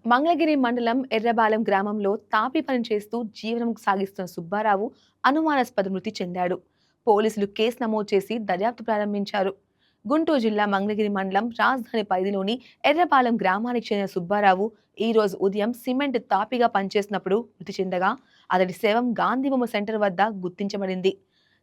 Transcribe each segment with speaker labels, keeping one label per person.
Speaker 1: మంగళగిరి మండలం ఎర్రబాలెం గ్రామంలో తాపి పని చేస్తూ జీవనం సాగిస్తున్న సుబ్బారావు అనుమానాస్పద మృతి చెందాడు. పోలీసులు కేసు నమోదు చేసి దర్యాప్తు ప్రారంభించారు. గుంటూరు జిల్లా మంగళగిరి మండలం రాజధాని పరిధిలోని ఎర్రబాలెం గ్రామానికి చెందిన సుబ్బారావు ఈ రోజు ఉదయం సిమెంట్ తాపిగా పనిచేసినప్పుడు మృతి చెందగా అతడి శవం గాంధీబొమ్మ సెంటర్ వద్ద గుర్తించబడింది.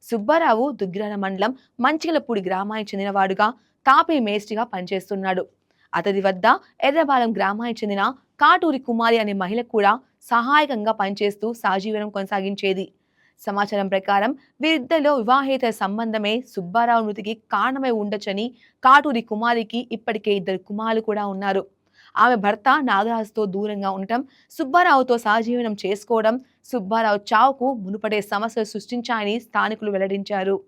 Speaker 1: సుబ్బారావు దుగ్గిరాల మండలం మంచిగలపూడి గ్రామానికి చెందినవాడుగా తాపి మేస్త్రిగా పనిచేస్తున్నాడు. అతడి వద్ద ఎర్రబాలెం గ్రామానికి చెందిన కాటూరి కుమారి అనే మహిళ కూడా సహాయకంగా పనిచేస్తూ సహజీవనం కొనసాగించేది. సమాచారం ప్రకారం వీరిద్దరిలో వివాహేతర సంబంధమే సుబ్బారావు మృతికి కారణమై ఉండొచ్చని, కాటూరి కుమారికి ఇప్పటికే 2 కుమారులు కూడా ఉన్నారు. ఆమె భర్త నాగరాజుతో దూరంగా ఉండటం, సుబ్బారావుతో సహజీవనం చేసుకోవడం సుబ్బారావు చావుకు మునుపడే సమస్యలు సృష్టించాయని స్థానికులు వెల్లడించారు.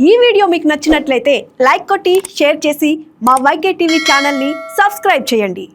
Speaker 2: ఈ వీడియో మీకు నచ్చినట్లయితే లైక్ కొట్టి షేర్ చేసి మా వైకే టీవీ ఛానల్ని సబ్స్క్రైబ్ చేయండి.